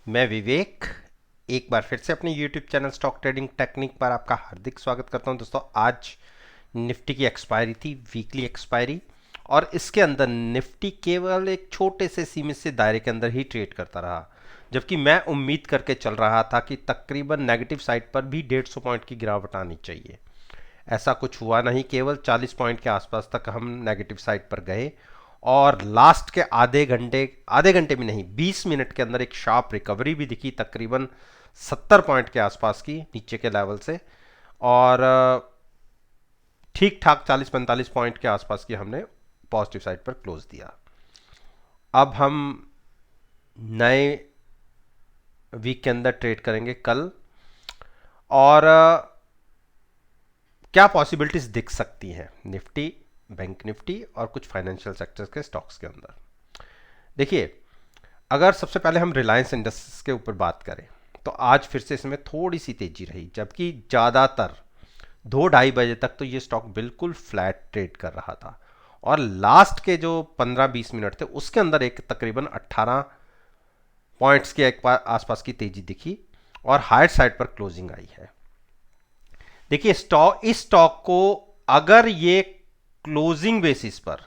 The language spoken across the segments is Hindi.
मैं विवेक एक बार फिर से अपने YouTube channel stock trading technique पर आपका हार्दिक स्वागत करता हूं। दोस्तों, आज निफ्टी की एक्सपायरी थी, वीकली एक्सपायरी, और इसके अंदर निफ्टी केवल एक छोटे से सीमित से दायरे के अंदर ही ट्रेड करता रहा, जबकि मैं उम्मीद करके चल रहा था कि तकरीबन नेगेटिव साइड पर भी 150 पॉइंट की गिरावट आनी चाहिए। ऐसा कुछ हुआ नहीं, केवल 40 पॉइंट के आसपास तक हम नेगेटिव साइड पर गए और लास्ट के आधे घंटे में नहीं, 20 मिनट के अंदर एक शार्प रिकवरी भी दिखी, तकरीबन 70 पॉइंट के आसपास की नीचे के लेवल से, और ठीक ठाक 40-45 पॉइंट के आसपास की हमने पॉजिटिव साइड पर क्लोज दिया। अब हम नए वीक के अंदर ट्रेड करेंगे कल, और क्या पॉसिबिलिटीज दिख सकती हैं निफ्टी, बैंक निफ्टी और कुछ फाइनेंशियल सेक्टर्स के स्टॉक्स के अंदर। देखिए, अगर सबसे पहले हम रिलायंस इंडस्ट्रीज के ऊपर बात करें तो आज फिर से इसमें थोड़ी सी तेजी रही, जबकि ज़्यादातर 2-2:30 बजे तक तो ये स्टॉक बिल्कुल फ्लैट ट्रेड कर रहा था, और लास्ट के जो 15-20 मिनट थे उसके अंदर एक तकरीबन 18 पॉइंट्स के एक आसपास की तेजी दिखी और हायर साइड पर क्लोजिंग आई है। देखिए, इस स्टॉक को अगर ये क्लोजिंग बेसिस पर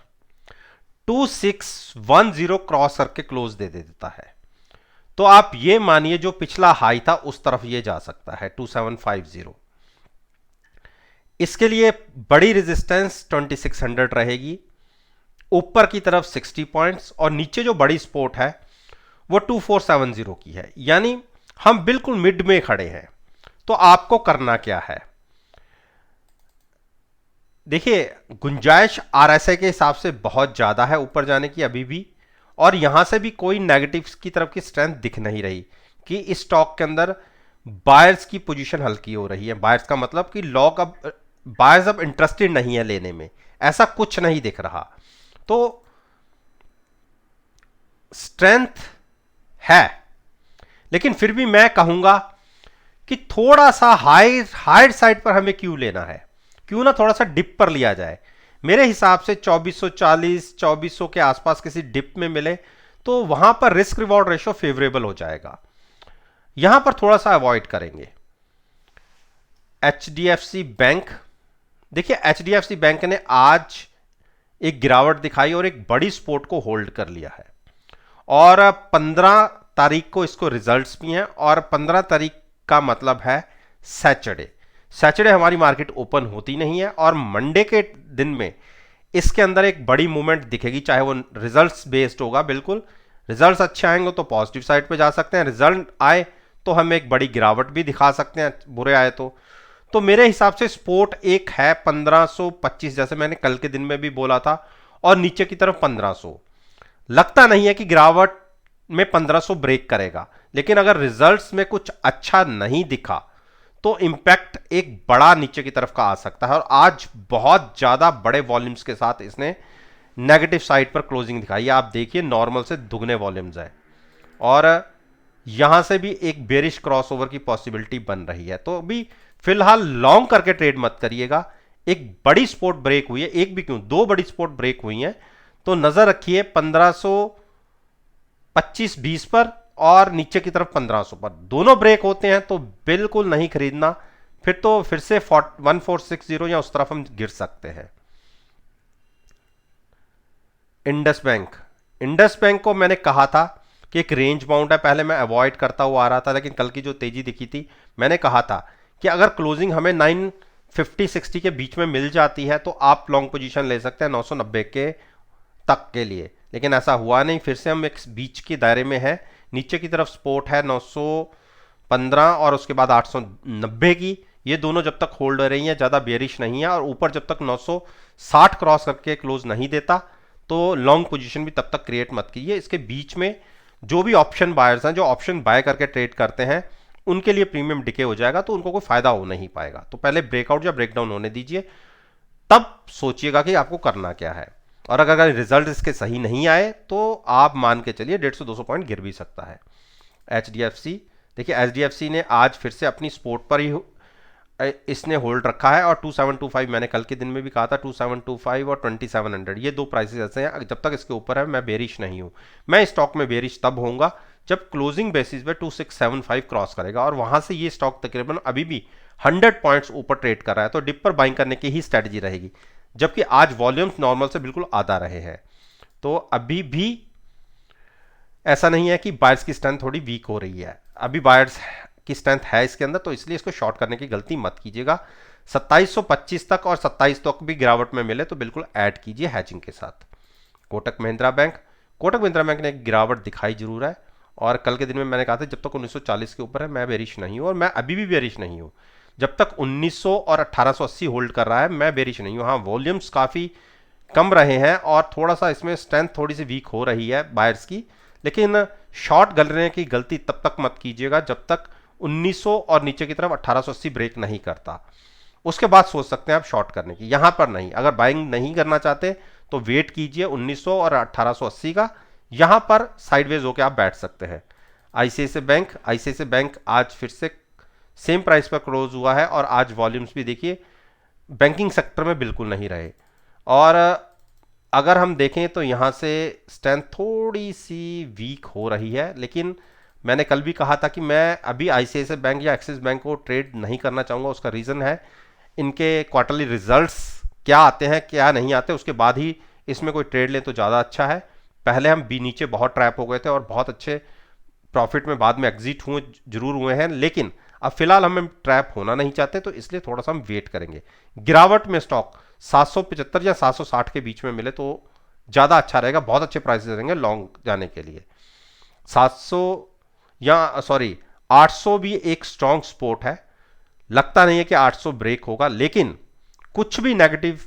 2610 क्रॉस करके क्लोज दे देता है तो आप ये मानिए जो पिछला हाई था उस तरफ ये जा सकता है 2750। इसके लिए बड़ी रेजिस्टेंस 2600 रहेगी, ऊपर की तरफ 60 पॉइंट्स, और नीचे जो बड़ी सपोर्ट है वो 2470 की है। यानी हम बिल्कुल मिड में खड़े हैं। तो आपको करना क्या है? देखिए, गुंजाइश आरएसआई के हिसाब से बहुत ज्यादा है ऊपर जाने की अभी भी, और यहां से भी कोई नेगेटिव की तरफ की स्ट्रेंथ दिख नहीं रही कि इस स्टॉक के अंदर बायर्स की पोजीशन हल्की हो रही है। बायर्स का मतलब कि बायर्स अब इंटरेस्टेड नहीं है लेने में, ऐसा कुछ नहीं दिख रहा। तो स्ट्रेंथ है, लेकिन फिर भी मैं कहूंगा कि थोड़ा सा हायर साइड पर हमें क्यों लेना है, क्यों ना थोड़ा सा डिप पर लिया जाए। मेरे हिसाब से 2440 2400 के आसपास किसी डिप में मिले तो वहां पर रिस्क रिवॉर्ड रेशो फेवरेबल हो जाएगा। यहां पर थोड़ा सा अवॉइड करेंगे। एचडीएफसी बैंक, देखिए एचडीएफसी बैंक ने आज एक गिरावट दिखाई और एक बड़ी सपोर्ट को होल्ड कर लिया है, और 15 तारीख को इसको रिजल्ट्स भी हैं, और 15 तारीख का मतलब है सैटरडे हमारी मार्केट ओपन होती नहीं है, और मंडे के दिन में इसके अंदर एक बड़ी मूवमेंट दिखेगी, चाहे वो रिजल्ट्स बेस्ड होगा। बिल्कुल, रिजल्ट्स अच्छे आएंगे तो पॉजिटिव साइड पे जा सकते हैं, रिजल्ट आए तो हम एक बड़ी गिरावट भी दिखा सकते हैं, बुरे आए तो मेरे हिसाब से सपोर्ट एक है 1525, जैसे मैंने कल के दिन में भी बोला था, और नीचे की तरफ 1500। लगता नहीं है कि गिरावट में 1500 ब्रेक करेगा, लेकिन अगर रिजल्ट्स में कुछ अच्छा नहीं दिखा तो इंपैक्ट एक बड़ा नीचे की तरफ का आ सकता है। और आज बहुत ज्यादा बड़े वॉल्यूम्स के साथ इसने नेगेटिव साइड पर क्लोजिंग दिखाई है। आप देखिए, नॉर्मल से दुगने वॉल्यूम्स है, और यहां से भी एक बेरिश क्रॉसओवर की पॉसिबिलिटी बन रही है। तो अभी फिलहाल लॉन्ग करके ट्रेड मत करिएगा। एक बड़ी स्पोर्ट ब्रेक हुई है, एक भी क्यों, दो बड़ी स्पोर्ट ब्रेक हुई हैं, तो नजर रखिए 1525-20 पर और नीचे की तरफ 1500 पर। दोनों ब्रेक होते हैं तो बिल्कुल नहीं खरीदना, फिर तो फिर से 1460 या उस तरफ हम गिर सकते हैं। इंडस बैंक को मैंने कहा था कि एक रेंज बाउंड है, पहले मैं अवॉइड करता हुआ आ रहा था, लेकिन कल की जो तेजी दिखी थी, मैंने कहा था कि अगर क्लोजिंग हमें 950-60 के बीच में मिल जाती है तो आप लॉन्ग पोजीशन ले सकते हैं 990 के तक के लिए, लेकिन ऐसा हुआ नहीं। फिर से हम एक बीच के दायरे में है, नीचे की तरफ सपोर्ट है 915 और उसके बाद 890 की। ये दोनों जब तक होल्ड हो रही हैं, ज़्यादा बेरिश नहीं है, और ऊपर जब तक 960 क्रॉस करके क्लोज नहीं देता तो लॉन्ग पोजीशन भी तब तक क्रिएट मत कीजिए। इसके बीच में जो भी ऑप्शन बायर्स हैं, जो ऑप्शन बाय करके ट्रेड करते हैं, उनके लिए प्रीमियम डिके हो जाएगा, तो उनको कोई फायदा हो नहीं पाएगा। तो पहले ब्रेकआउट या ब्रेकडाउन होने दीजिए, तब सोचिएगा कि आपको करना क्या है। और अगर रिजल्ट इसके सही नहीं आए तो आप मान के चलिए 150-200 पॉइंट गिर भी सकता है। एचडीएफसी, देखिए एचडीएफसी ने आज फिर से अपनी सपोर्ट पर ही इसने होल्ड रखा है, और 2725 मैंने कल के दिन में भी कहा था, 2725 और 2700 ये दो प्राइसेस ऐसे हैं, जब तक इसके ऊपर है मैं बेरिश नहीं हूं। मैं स्टॉक में बेरिश तब होऊंगा जब क्लोजिंग बेसिस पे 2675 क्रॉस करेगा और वहां से ये स्टॉक तकरीबन अभी भी 100 पॉइंट्स ऊपर ट्रेड कर रहा है, तो डिप पर बाइंग करने की ही स्ट्रेटजी रहेगी। जबकि आज वॉल्यूम्स नॉर्मल से बिल्कुल आधा रहे हैं, तो अभी भी ऐसा नहीं है कि बायर्स की स्ट्रेंथ थोड़ी वीक हो रही है, अभी बायर्स की स्ट्रेंथ है इसके अंदर, तो इसलिए इसको शॉर्ट करने की गलती मत कीजिएगा। 2725 तक और 27 तक भी गिरावट में मिले तो बिल्कुल ऐड कीजिए हैजिंग के साथ। कोटक महिंद्रा बैंक ने एक गिरावट दिखाई जरूर है, और कल के दिन में मैंने कहा था जब तक 1940 के ऊपर है मैं बेरिश नहीं हूं, और मैं अभी भी बेरिश नहीं हूं। जब तक 1900 और 1880 होल्ड कर रहा है मैं बेरिश नहीं हूं। हाँ, वॉल्यूम्स काफ़ी कम रहे हैं और थोड़ा सा इसमें स्ट्रेंथ थोड़ी सी वीक हो रही है बायर्स की, लेकिन शॉर्ट गलने की गलती तब तक मत कीजिएगा जब तक 1900 और नीचे की तरफ 1880 ब्रेक नहीं करता। उसके बाद सोच सकते हैं आप शॉर्ट करने की, यहां पर नहीं। अगर बाइंग नहीं करना चाहते तो वेट कीजिए 1900 और 1880 का, यहां पर साइडवेज होकर आप बैठ सकते हैं। आईसीआईसीआई बैंक आज फिर से सेम प्राइस पर क्लोज हुआ है, और आज वॉल्यूम्स भी देखिए बैंकिंग सेक्टर में बिल्कुल नहीं रहे। और अगर हम देखें तो यहां से स्ट्रेंथ थोड़ी सी वीक हो रही है, लेकिन मैंने कल भी कहा था कि मैं अभी आईसीआईसीआई बैंक या एक्सिस बैंक को ट्रेड नहीं करना चाहूँगा। उसका रीज़न है इनके क्वार्टरली रिजल्ट्स क्या आते हैं क्या नहीं आते, उसके बाद ही इसमें कोई ट्रेड लें तो ज़्यादा अच्छा है। पहले हम भी नीचे बहुत ट्रैप हो गए थे और बहुत अच्छे प्रॉफिट में बाद में एग्जिट जरूर हुए हैं, लेकिन अब फिलहाल हम ट्रैप होना नहीं चाहते, तो इसलिए थोड़ा सा हम वेट करेंगे। गिरावट में स्टॉक 775 या 760 के बीच में मिले तो ज़्यादा अच्छा रहेगा, बहुत अच्छे प्राइसेस रहेंगे लॉन्ग जाने के लिए। 800 भी एक स्ट्रॉन्ग सपोर्ट है, लगता नहीं है कि 800 ब्रेक होगा, लेकिन कुछ भी नेगेटिव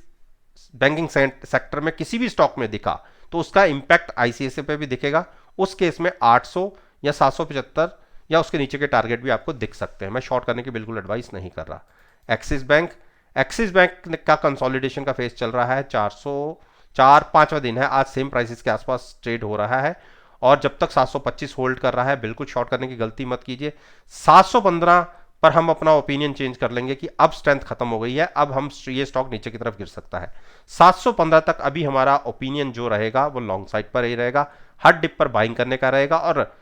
बैंकिंग सेक्टर में किसी भी स्टॉक में दिखा तो उसका इंपैक्ट आईसीआईसीआई पे भी दिखेगा। उस केस में 800 या 775 या उसके नीचे के टारगेट भी आपको दिख सकते हैं। मैं शॉर्ट करने की बिल्कुल एडवाइस नहीं कर रहा। एक्सिस बैंक का कंसोलिडेशन का फेज चल रहा है, 405वां दिन है आज, सेम प्राइसेस के आसपास ट्रेड हो रहा है, और जब तक 725 होल्ड कर रहा है बिल्कुल शॉर्ट करने की गलती मत कीजिए। 715 पर हम अपना ओपिनियन चेंज कर लेंगे कि अब स्ट्रेंथ खत्म हो गई है, अब हम ये स्टॉक नीचे की तरफ गिर सकता है। 715 तक अभी हमारा ओपिनियन जो रहेगा वो लॉन्ग साइड पर ही रहेगा, हर डिप पर बाइंग करने का रहेगा, और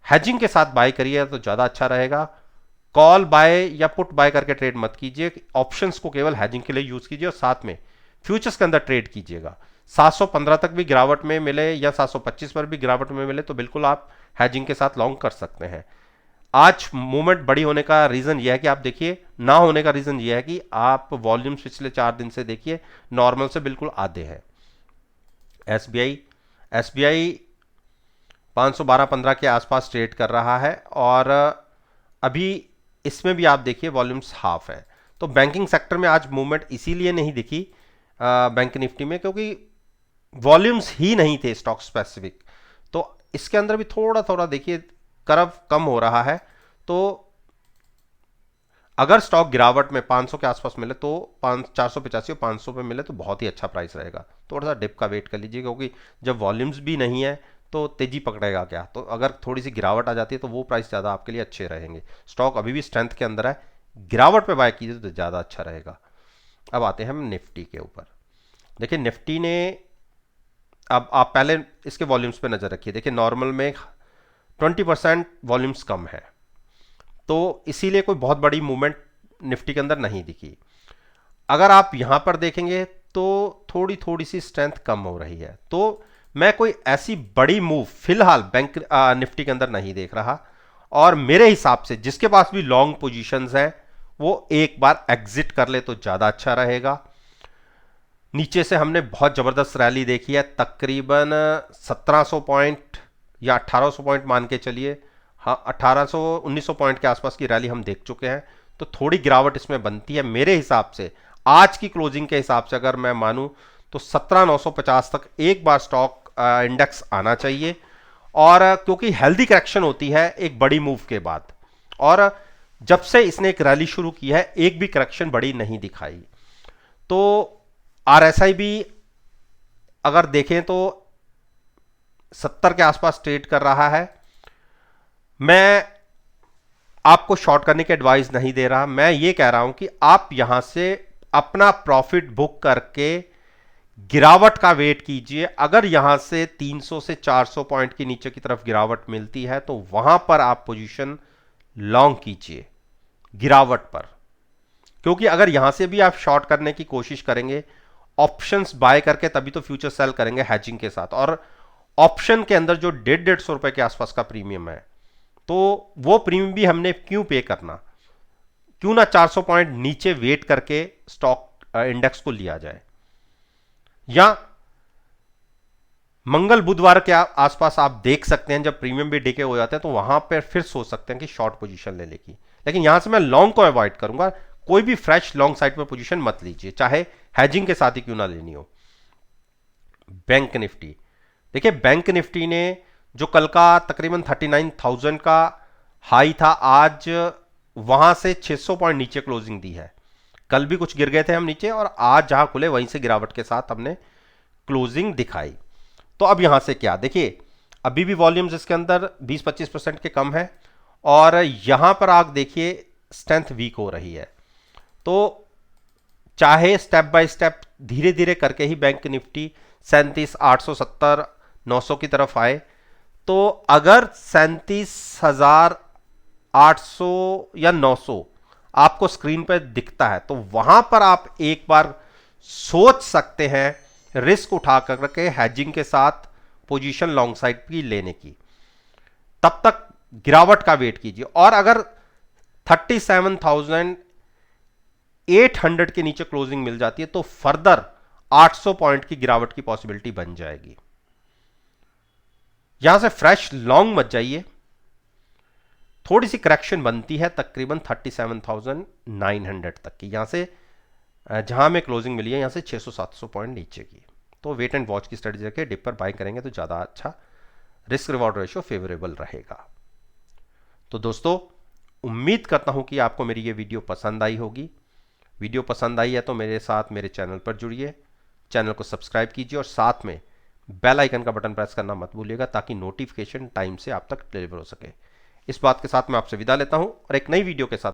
हैजिंग के साथ बाय करिए तो ज्यादा अच्छा रहेगा। कॉल बाय या पुट बाय करके ट्रेड मत कीजिए, ऑप्शंस को केवल हैजिंग के लिए यूज कीजिए, और साथ में फ्यूचर्स के अंदर ट्रेड कीजिएगा। 715 तक भी गिरावट में मिले या 725 पर भी गिरावट में मिले तो बिल्कुल आप हैजिंग के साथ लॉन्ग कर सकते हैं। आज मूवमेंट बड़ी होने का रीजन यह है कि आप देखिए, ना होने का रीजन यह है कि आप वॉल्यूम्स पिछले 4 दिन से देखिए नॉर्मल से बिल्कुल आधे हैं। एसबीआई 512-15 के आसपास ट्रेड कर रहा है, और अभी इसमें भी आप देखिए वॉल्यूम्स हाफ है। तो बैंकिंग सेक्टर में आज मूवमेंट इसीलिए नहीं दिखी बैंक निफ्टी में, क्योंकि वॉल्यूम्स ही नहीं थे स्टॉक स्पेसिफिक। तो इसके अंदर भी थोड़ा थोड़ा देखिए कर्व कम हो रहा है, तो अगर स्टॉक गिरावट में 500 के आसपास मिले तो 485 और 500 पे मिले तो बहुत ही अच्छा प्राइस रहेगा। थोड़ा सा डिप का वेट कर लीजिए, क्योंकि जब वॉल्यूम्स भी नहीं है तो तेजी पकड़ेगा क्या, तो अगर थोड़ी सी गिरावट आ जाती है तो वो प्राइस ज़्यादा आपके लिए अच्छे रहेंगे। स्टॉक अभी भी स्ट्रेंथ के अंदर है, गिरावट पे बाय कीजिए तो ज़्यादा अच्छा रहेगा। अब आते हैं हम निफ्टी के ऊपर। देखिए निफ्टी ने, अब आप पहले इसके वॉल्यूम्स पे नज़र रखिए। देखिए नॉर्मल में 20% वॉल्यूम्स कम है, तो इसीलिए कोई बहुत बड़ी मूवमेंट निफ्टी के अंदर नहीं दिखी। अगर आप यहां पर देखेंगे तो थोड़ी थोड़ी सी स्ट्रेंथ कम हो रही है, तो मैं कोई ऐसी बड़ी मूव फिलहाल बैंक निफ्टी के अंदर नहीं देख रहा, और मेरे हिसाब से जिसके पास भी लॉन्ग पोजीशंस हैं वो एक बार एग्जिट कर ले तो ज़्यादा अच्छा रहेगा। नीचे से हमने बहुत ज़बरदस्त रैली देखी है, तकरीबन 1700 पॉइंट या 1800 पॉइंट मान के चलिए, हाँ 1800-1900 पॉइंट के आसपास की रैली हम देख चुके हैं, तो थोड़ी गिरावट इसमें बनती है। मेरे हिसाब से आज की क्लोजिंग के हिसाब से अगर मैं मानूं तो 17950 तक एक बार स्टॉक इंडेक्स आना चाहिए, और क्योंकि हेल्दी करेक्शन होती है एक बड़ी मूव के बाद, और जब से इसने एक रैली शुरू की है एक भी करेक्शन बड़ी नहीं दिखाई। तो आरएसआई भी अगर देखें तो 70 के आसपास ट्रेड कर रहा है। मैं आपको शॉर्ट करने की एडवाइस नहीं दे रहा, मैं ये कह रहा हूं कि आप यहां से अपना प्रॉफिट बुक करके गिरावट का वेट कीजिए। अगर यहां से 300 से 400 पॉइंट के नीचे की तरफ गिरावट मिलती है तो वहां पर आप पोजीशन लॉन्ग कीजिए गिरावट पर, क्योंकि अगर यहां से भी आप शॉर्ट करने की कोशिश करेंगे ऑप्शंस बाय करके, तभी तो फ्यूचर सेल करेंगे हैजिंग के साथ। और ऑप्शन के अंदर जो 150-150 रुपए के आसपास का प्रीमियम है, तो वो प्रीमियम भी हमने क्यों पे करना, क्यों ना 400 पॉइंट नीचे वेट करके स्टॉक इंडेक्स को लिया जाए। या मंगल बुधवार के आसपास आप देख सकते हैं जब प्रीमियम भी डिके हो जाते हैं, तो वहां पर फिर सोच सकते हैं कि शॉर्ट पोजीशन लेने की। लेकिन यहां से मैं लॉन्ग को अवॉइड करूंगा। कोई भी फ्रेश लॉन्ग साइड में पोजीशन मत लीजिए, चाहे हैजिंग के साथ ही क्यों ना लेनी हो। बैंक निफ्टी, देखिए बैंक निफ्टी ने जो कल का तकरीबन 39,000 का हाई था, आज वहां से 600 पॉइंट नीचे क्लोजिंग दी है। कल भी कुछ गिर गए थे हम नीचे, और आज जहां खुले वहीं से गिरावट के साथ हमने क्लोजिंग दिखाई। तो अब यहां से क्या देखिए, अभी भी वॉल्यूम्स इसके अंदर 20-25% के कम है, और यहां पर आप देखिए स्ट्रेंथ वीक हो रही है। तो चाहे स्टेप बाय स्टेप धीरे धीरे करके ही बैंक निफ्टी 37,870-900 की तरफ आए, तो अगर 37,800 या 900 आपको स्क्रीन पर दिखता है, तो वहां पर आप एक बार सोच सकते हैं रिस्क उठा करके हैजिंग के साथ पोजीशन लॉन्ग साइड की लेने की। तब तक गिरावट का वेट कीजिए, और अगर 37,800 के नीचे क्लोजिंग मिल जाती है तो फर्दर 800 पॉइंट की गिरावट की पॉसिबिलिटी बन जाएगी। यहां से फ्रेश लॉन्ग मत जाइए, थोड़ी सी करेक्शन बनती है तकरीबन 37,900 तक की। यहां से जहां में क्लोजिंग मिली है यहां से 600-700 पॉइंट नीचे की, तो वेट एंड वॉच की स्ट्रेटजी रखे, डिप पर बाय करेंगे तो ज़्यादा अच्छा रिस्क रिवॉर्ड रेशियो फेवरेबल रहेगा। तो दोस्तों, उम्मीद करता हूं कि आपको मेरी ये वीडियो पसंद आई होगी। वीडियो पसंद आई है तो मेरे साथ मेरे चैनल पर जुड़िए, चैनल को सब्सक्राइब कीजिए, और साथ में बेल आइकन का बटन प्रेस करना मत भूलिएगा, ताकि नोटिफिकेशन टाइम से आप तक डिलीवर हो सके। इस बात के साथ मैं आपसे विदा लेता हूं, और एक नई वीडियो के साथ